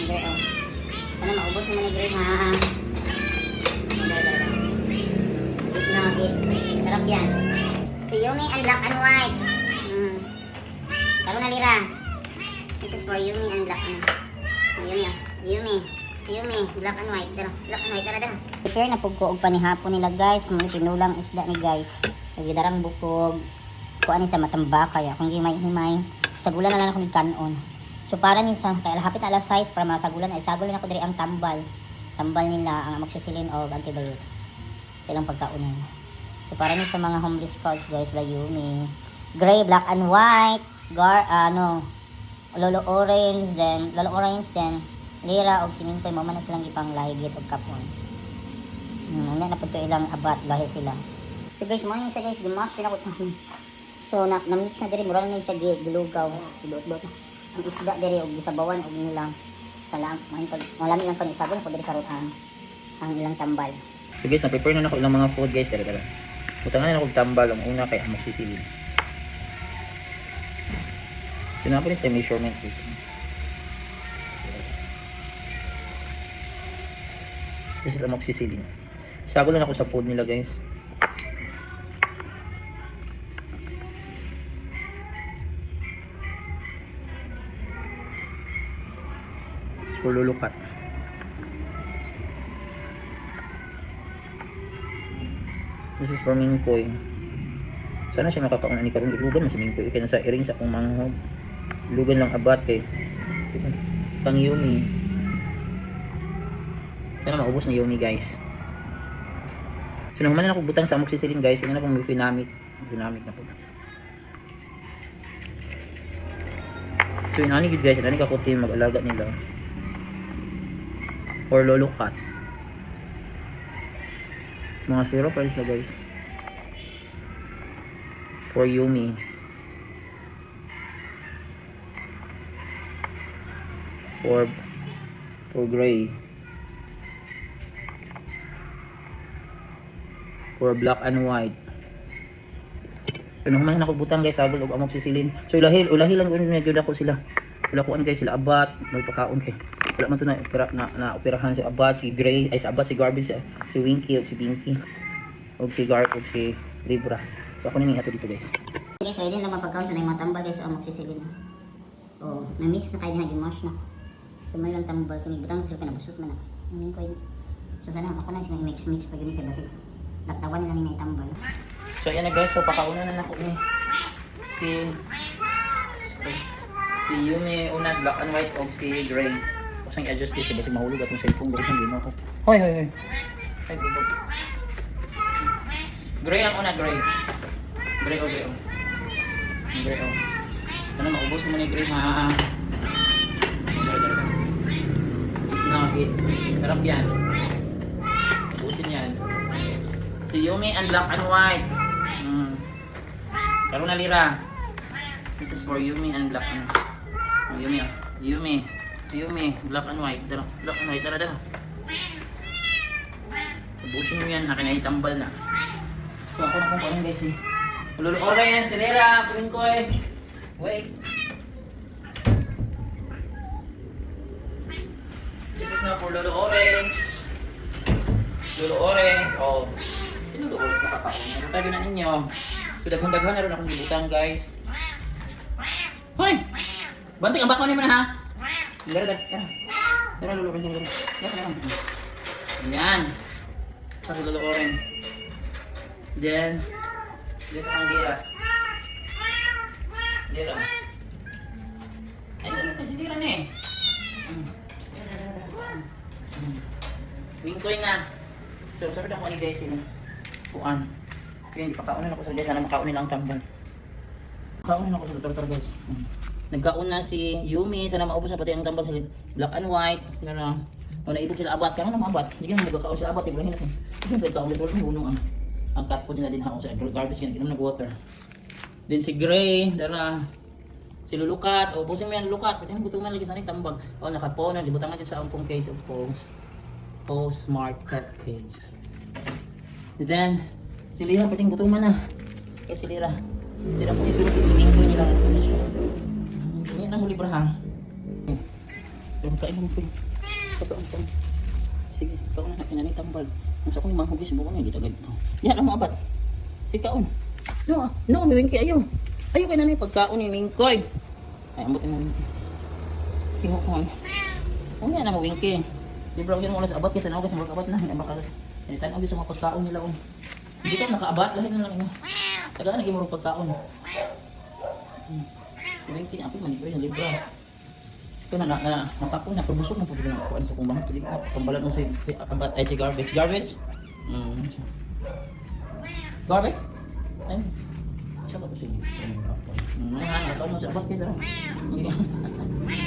Gray, oh. Sana maubos naman ni Gray, ha? Eat na, eat. Sarap yan. Si Yumi and black and white. Karo na lira. This is for Yumi and black and white. Yumi, oh. Yumi, black and white. Dara, black and white, dara. Prepare na po ko og panihapon nila, guys. Muna tinulang isda ni guys. Nagidarang bukog. Kuan ni sa matamba kaya kung himay-himay. Sagulan na lang ako ni kanon. So para ni sa kaya hapit na alas 6 para masagulan ay sagulan ako diri ang tambal. Tambal nila ang amoxicillin o antibiotic. Silang pagkaunan. So para ni sa mga homeless scouts guys, like Yumi, gray, black and white, lolo orange, then lira og simintoy mo man na silang ipang ligit og kapon. Unya na pud ilang abat lahi sila. So guys, mo yung siya guys, gimak sila ko. So na-mix na diri mura na siya gilugaw, ibot-bot. Ang isda diri og gisabawan og nilang salam. Malami lang kami isagon ko diri karon ang ilang tambal. So guys, na-prepare na ako ilang mga food guys, dala. Butangan na ako tambal ang una kay amoxicillin. Tinapon sa measurement guys. This is amoxicillin. Sago lang ako sa food nila guys. Lulukat. This is for Mingkoy. Sana siya makakaunan ni karong ilugan mas Mingkoy kaya sa iring sa akong manghod. Ilugan lang abat kay pang Yumi. Sana maubos na Yumi guys. So naman na ako butang sa amoxicillin guys, ina na pong finamic na po. So inani gid guys, inani ka ko team mag-alaga nila. Or lulukat. Mga syrup price na guys. For Yumi. For gray. For black and white. Ano man nakubutang guys, sabol og amoxicillin. So ulahi lang gyud ako sila. Wala ko guys sila abat, magpakaon kay. Wala man to na operahan si Abat, si Gray, ay si Abat, si Garbage, si Winky, o si Pinky, o si o si Libra. So ako nang ato dito guys. Guys, ready na mapagkaon sa mga tambal guys ang amoxicillin. Oh, na-mix na kayo na mash na. So may lang tambal kini butang sila kanabusot man na. Ngayon ko so sana ako na sila mix pag yun kay basi. Datawan nila ni tambal. So ayan na guys, so pakauna na nako ni si Yumi una black and white o si Gray. Sang i-adjust dito kasi mahulog atong cellphone dito sa dino ko. Hoy. Ay dito. Gray ang una, gray. Gray o. Ano maubos mo ni Gray ha. No, sarap yan. Ubusin yan. Si Yumi and black and white. Karo na lira. This is for Yumi and black and white. Yumi, black and white, dara. Ubusin mo yan, akin na itambal na. So ako na kung paano guys eh. Lolo orange, silera, kunin ko eh. Wait. This is now for Lolo orange. Oh. Sino Lolo orange makakaon? Tabi na ninyo. So daghan na rin akong gibutang guys. Hoy! Banting ang bako niyo na ha. Dara lolo orange. Yan. Sa lolo orange. Then dito ang dira. Ay, ano kasi dira ni? Wingkoy na. So, sabi na ko ni guys ini. Kuan. Hindi pakaunan ako sa guys, sana makaunin lang tambal. Kaunin ako sa doktor guys. Nagkaon na si Yumi, sana maubos na pati ang tambal sa black and white. Gano'n. O naibog sila abat, kaya naman abat. Hindi ka magkakaon sila abat, ibrahin natin. Kasi sa ikaw, ulit ng hunong ang cat po nila din ako sa garbage yan, inom nag-water. Then si Gray, dara. Si Lulukat, o busin mo yan Lulukat, pwede nang butong na lagi sa tambag. O nakapon na, libutang na dyan sa ampong case of Post Smart Cut Case. And then, si Lira, pwede butong man na. Kaya si Lira. Hindi na po isunod, ibigin ko nila. Hindi na mo libra ha. Pero kain lang po. Pagkaon po. Sige, kaon na pinanay tambal. Kung sa ko yung mga hugis mo ko na, gitagad. Yan ang mga abat. Sige, kaon. No, may wingki ayaw. Ayaw kayo na na yung pagkaon ni Mingkoy. Ay, ambutin mo wingki. Tingnan ko nga. O yan na mo wingki. Di ba yun wala sa abat kasi naugas ng abat na. Hindi makala. Hindi tayo naugas sa mga pagkaon nila. Hindi ka nakaabat. Lahat na lang ino. Tagaan naging marong pagkaon. Wingki niya. Apit manipur yung libra. Ito na nakapon na. Pabusok na po din ako. Ano sa kumbahan. Pili ka. Pambalan mo si abat ay si garbage. Garbage? Garbage? Ay. Siya ba ko siya? Ito mo sa abat kaysa.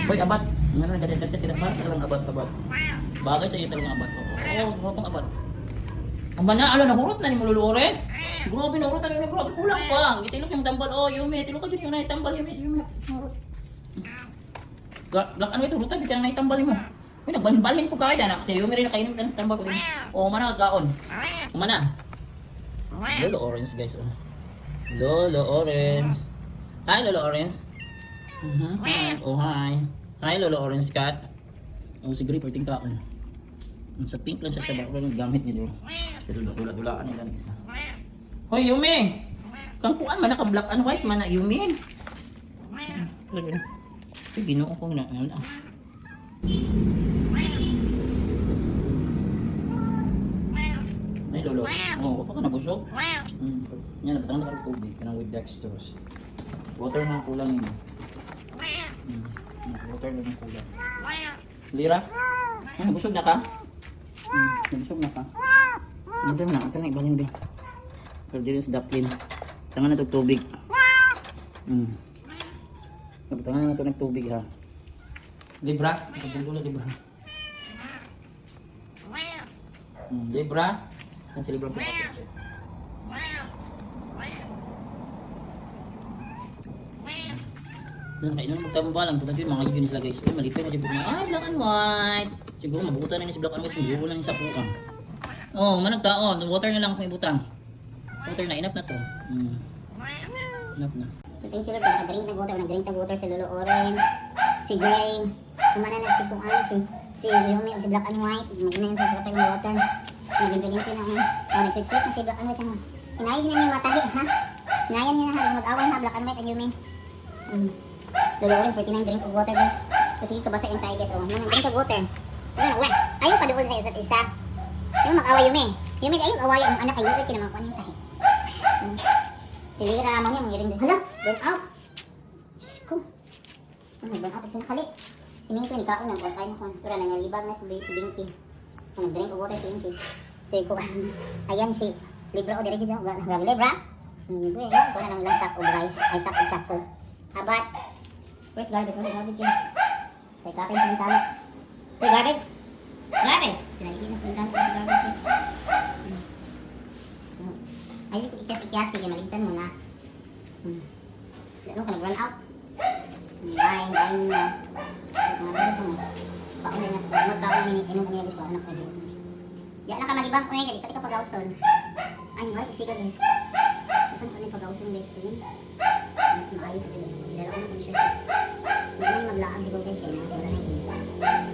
Hoy, abat. Ano na ganda-ganda tidak ba? Talagang abat. Bagay sa iyo talagang abat. Oo, grupang abat. Ang bana, nahurot na ni Malulores. Grabe, nahurot na ni grabe. Kulang pa. Gitilok yung tambal. Oh, Yumi. Tilok ka dyan yung naitambal. Yumi, nahurot. Black ano ito? Ruta, bitin ang naitambal mo. Uy, nagbalhin po kaya na. Kasi Yumi rin nakainin ka ng tambal ko. Oo, mana kagkaon. Umana. Lolo Orange, guys. Lolo Orange. Hi, Lolo Orange. Hi. Oh, hi. Hi, Lolo Orange Cat. Oh, siguro perting kaon. Sa pink lang siya ba? Ano gamit niyo doon? Kasi dula-dulaan nila ng isa. Hoy, Yumi! Kang kuan man na kang black and white man na, Yumi. Sige, ginoo ko na. Ay, Lolo. Oo, pa ka nabusog? Yan, napatang na karong tubig. Kanang with dextrose. Water na ang kulang nyo. Water na ang kulang. Lira? Nabusog na ka? Nabusog na ka? Ito na, ito na ibalin din. Pero din sa daplin. Tangan na ito tubig. Tangan na ito ng tubig ha. Libra? Ito na Libra. Libra? Saan si Libra po? Kainan magtambalang pag mga yun sila guys. Malipay na din po mga black and white. Siguro mabukutan na niya si black and white. Siguro lang niya sa puka. Oh, managtaon. Water na lang kung ibutang. Water na, enough na to. Enough na. So thank you Lord, nag-drink ng water si Lolo Orange, si Gray, kumana na si Kuan, si Yumi, si Black and White, maginayin sa propel ng water. Nagimpilimpi na nag-sweet-sweet na si Black and White. Inayin niya yung matahi, ha? Inayin niya na mag-away na Black and White at Yumi. Lolo Orange, 49 drink of water guys. So sige, kabasain tayo guys. Drink of water. Ayaw pa doon sa isa't isa. Yung mag-away Yumi. Yumi, ayaw mag-away ang anak ay Yumi, kinamakuan yung tahi. Si Lira, mo niya, mangiring din. Hala, burn out. Diyos ko. Burn out, ito nakalik. Si Minky, nagkaon ng burn out mo. Pero nangalibag na si Binky. Nag-drink of water si Binky. Si Kuan. Ayan si Libra, o direct dyan. Grabe, Libra. Kuha na ng sack of rice. Ay, sack of cat food. Abat. Where's garbage? Where's garbage yun? Kaya kakay sa bintana. Uy, garbage! Garbage! Pinaligin na sa bintana si garbage. Ay, ikas-ikas, sige, maligsan mo na. Ano ka, nag-run out? Bye mo. Mga mo. Paon na niya, magkaon na inom niya, gusto ko, anak na din. Yan lang ka malibang, uy, kali ka pag-awson. Ay, wala, isiga guys. Ito na pag-awson guys, uy. Maayos sa pili. Dala ko na kung siya. Wala na yung maglaang siguro guys, kaya na, wala na yun.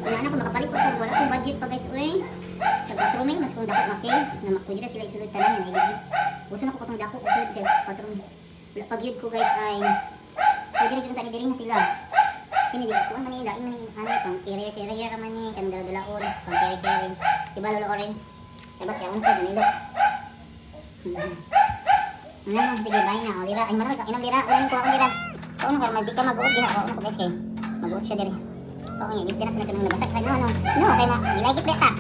Wala na kung makapalit ko ito, wala akong budget pa guys, uy. Sa bathrooming, mas kung dako na cage, na pwede na sila isulod tanan yan, ay gusto na ko itong dako, usulod kayo, bathroom. Pag yun ko guys ay, pwede rin pinunta ni Diring na sila. Hindi, kuhan man yung daing man yung pang carrier man yung, kanong dala-dalaon, pang carry-carry. Diba Lolo Orange? Diba, kaya unod ko, ganilo. Ano mo, sige, bye na, o Lira, ay marami ka, inang Lira, unahin ko akong Lira. Kauno ka, di ka mag-uod, kauno ko guys kayo. Mag-uod siya diri. Kauno niya, hindi na pinatanong nabasag, kaya ano, kaya ma, nilagit beta.